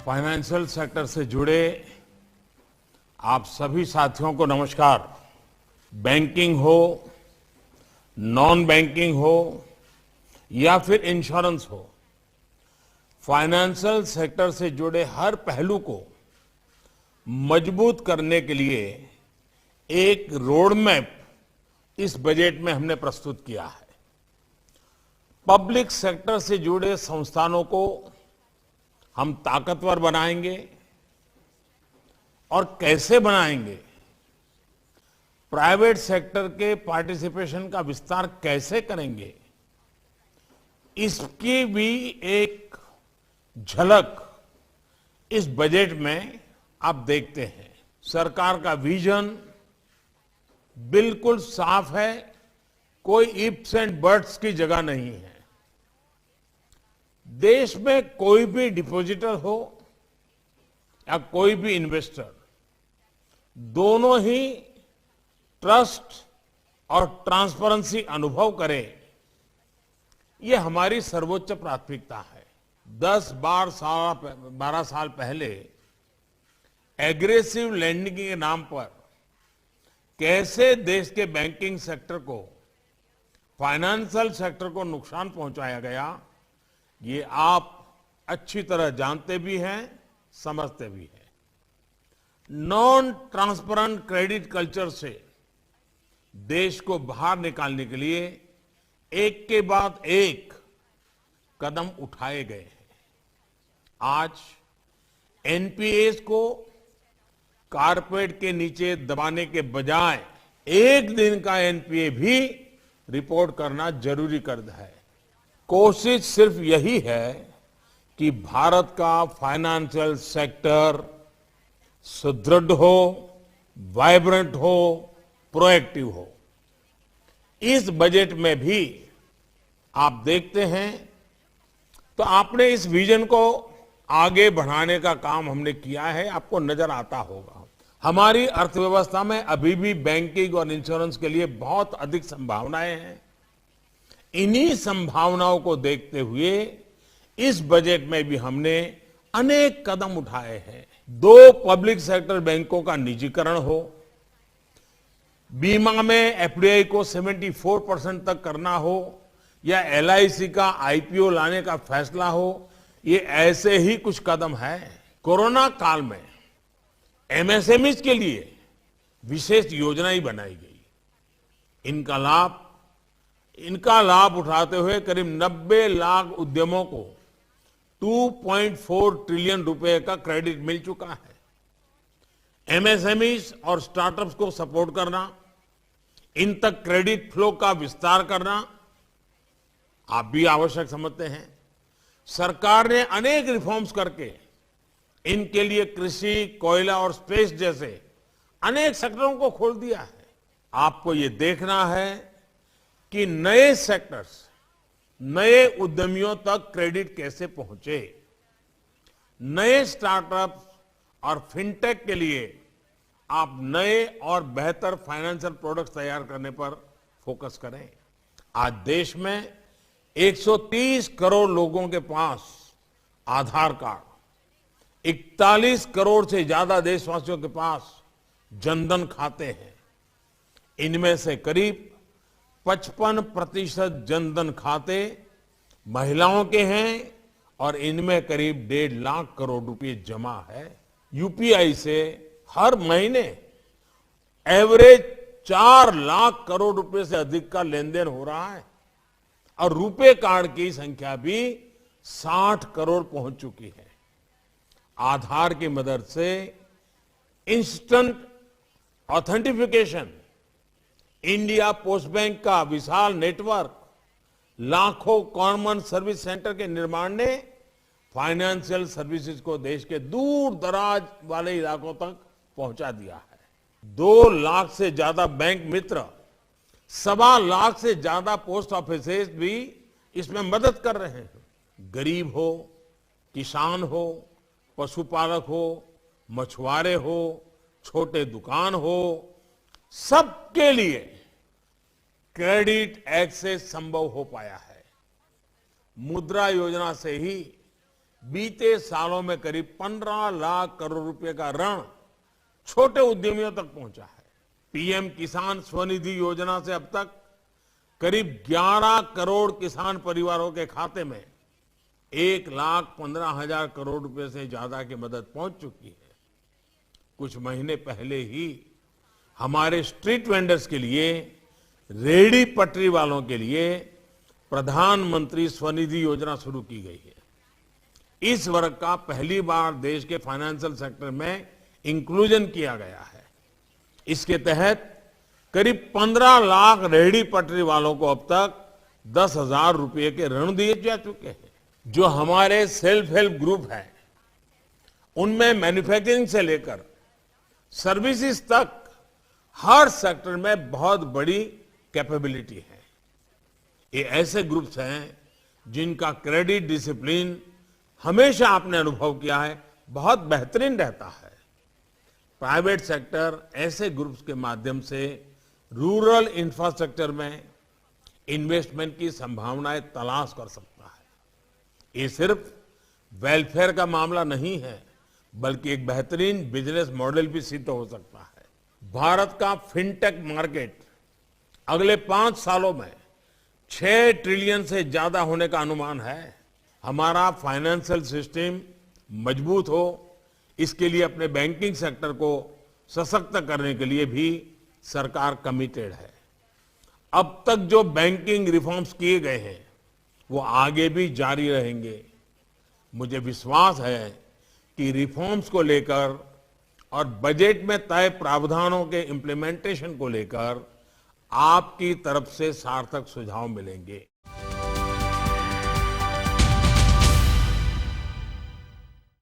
Financial sector से जुड़े आप सभी साथियों को नमस्कार। बैंकिंग हो, नॉन बैंकिंग हो या फिर इंश्योरेंस हो, फाइनेंशियल सेक्टर से जुड़े हर पहलू को मजबूत करने के लिए एक रोड मैप इस बजट में हमने प्रस्तुत किया है। पब्लिक सेक्टर से जुड़े संस्थानों को हम ताकतवर बनाएंगे और कैसे बनाएंगे, प्राइवेट सेक्टर के पार्टिसिपेशन का विस्तार कैसे करेंगे, इसकी भी एक झलक इस बजट में आप देखते हैं। सरकार का विजन बिल्कुल साफ है, कोई इफ्स एंड बट्स की जगह नहीं है। देश में कोई भी डिपॉजिटर हो या कोई भी इन्वेस्टर, दोनों ही ट्रस्ट और ट्रांसपेरेंसी अनुभव करे, ये हमारी सर्वोच्च प्राथमिकता है। 10-12 साल पहले एग्रेसिव लैंडिंग के नाम पर कैसे देश के बैंकिंग सेक्टर को, फाइनेंशियल सेक्टर को नुकसान पहुंचाया गया, ये आप अच्छी तरह जानते भी हैं, समझते भी हैं। नॉन ट्रांसपेरेंट क्रेडिट कल्चर से देश को बाहर निकालने के लिए एक के बाद एक कदम उठाए गए हैं। आज एनपीएस को कारपेट के नीचे दबाने के बजाय एक दिन का एनपीए भी रिपोर्ट करना जरूरी कर दिया है। कोशिश सिर्फ यही है कि भारत का फाइनेंशियल सेक्टर सुदृढ़ हो, वाइब्रेंट हो, प्रोएक्टिव हो। इस बजट में भी आप देखते हैं तो आपने इस विजन को आगे बढ़ाने का काम हमने किया है, आपको नजर आता होगा। हमारी अर्थव्यवस्था में अभी भी बैंकिंग और इंश्योरेंस के लिए बहुत अधिक संभावनाएं हैं। इन्हीं संभावनाओं को देखते हुए इस बजट में भी हमने अनेक कदम उठाए हैं। 2 पब्लिक सेक्टर बैंकों का निजीकरण हो, बीमा में एफडीआई को 74% तक करना हो, या एलआईसी का आईपीओ लाने का फैसला हो, ये ऐसे ही कुछ कदम है। कोरोना काल में एमएसएमईज के लिए विशेष योजनाएं बनाई गई। इनका लाभ उठाते हुए करीब 90 लाख उद्यमों को 2.4 ट्रिलियन रुपए का क्रेडिट मिल चुका है। एमएसएमईज और स्टार्टअप्स को सपोर्ट करना, इन तक क्रेडिट फ्लो का विस्तार करना आप भी आवश्यक समझते हैं। सरकार ने अनेक रिफॉर्म्स करके इनके लिए कृषि, कोयला और स्पेस जैसे अनेक सेक्टरों को खोल दिया है। आपको ये देखना है कि नए सेक्टर्स, नए उद्यमियों तक क्रेडिट कैसे पहुंचे। नए स्टार्टअप्स और फिनटेक के लिए आप नए और बेहतर फाइनेंशियल प्रोडक्ट्स तैयार करने पर फोकस करें। आज देश में 130 करोड़ लोगों के पास आधार कार्ड, 41 करोड़ से ज्यादा देशवासियों के पास जनधन खाते हैं। इनमें से करीब 55% जनधन खाते महिलाओं के हैं और इनमें करीब 1.5 लाख करोड़ रुपए जमा है। यूपीआई से हर महीने एवरेज 4 लाख करोड़ रुपए से अधिक का लेन देन हो रहा है और रुपे कार्ड की संख्या भी 60 करोड़ पहुंच चुकी है। आधार की मदद से instant authentication, India post bank का विशाल नेटवर्क, लाखों कॉमन सर्विस सेंटर के निर्माण ने फाइनेंशियल सर्विसेज को देश के दूर दराज वाले इलाकों तक पहुंचा दिया है। 2 लाख से ज्यादा बैंक मित्र, 1.25 लाख से ज्यादा पोस्ट ऑफिसेज भी इसमें मदद कर रहे हैं। गरीब हो, किसान हो, पशुपालक हो, मछुआरे हो, छोटे दुकान हो, सबके लिए क्रेडिट एक्सेस संभव हो पाया है। मुद्रा योजना से ही बीते सालों में करीब 15 लाख करोड़ रुपए का ऋण छोटे उद्यमियों तक पहुंचा है। पीएम किसान स्वनिधि योजना से अब तक करीब 11 करोड़ किसान परिवारों के खाते में 1,15,000 करोड़ रुपए से ज्यादा की मदद पहुंच चुकी है। कुछ महीने पहले ही हमारे स्ट्रीट वेंडर्स के लिए, रेहड़ी पटरी वालों के लिए प्रधानमंत्री स्वनिधि योजना शुरू की गई है। इस वर्ग का पहली बार देश के फाइनेंशियल सेक्टर में इंक्लूजन किया गया है। इसके तहत करीब 15 लाख रेहड़ी पटरी वालों को अब तक 10,000 रुपए के ऋण दिए जा चुके हैं। जो हमारे सेल्फ हेल्प ग्रुप है, उनमें मैन्युफैक्चरिंग से लेकर सर्विसेज तक हर सेक्टर में बहुत बड़ी कैपेबिलिटी है। ये ऐसे ग्रुप्स हैं जिनका क्रेडिट डिसिप्लिन हमेशा आपने अनुभव किया है बहुत बेहतरीन रहता है। प्राइवेट सेक्टर ऐसे ग्रुप्स के माध्यम से रूरल इंफ्रास्ट्रक्चर में इन्वेस्टमेंट की संभावनाएं तलाश कर सकता है। ये सिर्फ वेलफेयर का मामला नहीं है, बल्कि एक बेहतरीन बिजनेस मॉडल भी सिद्ध हो सकता है। भारत का फिनटेक मार्केट अगले 5 सालों में 6 ट्रिलियन से ज्यादा होने का अनुमान है। हमारा फाइनेंशियल सिस्टम मजबूत हो, इसके लिए अपने बैंकिंग सेक्टर को सशक्त करने के लिए भी सरकार कमिटेड है। अब तक जो बैंकिंग रिफॉर्म्स किए गए हैं, वो आगे भी जारी रहेंगे। मुझे विश्वास है कि रिफॉर्म्स को लेकर और बजट में तय प्रावधानों के इम्प्लीमेंटेशन को लेकर आपकी तरफ से सार्थक सुझाव मिलेंगे।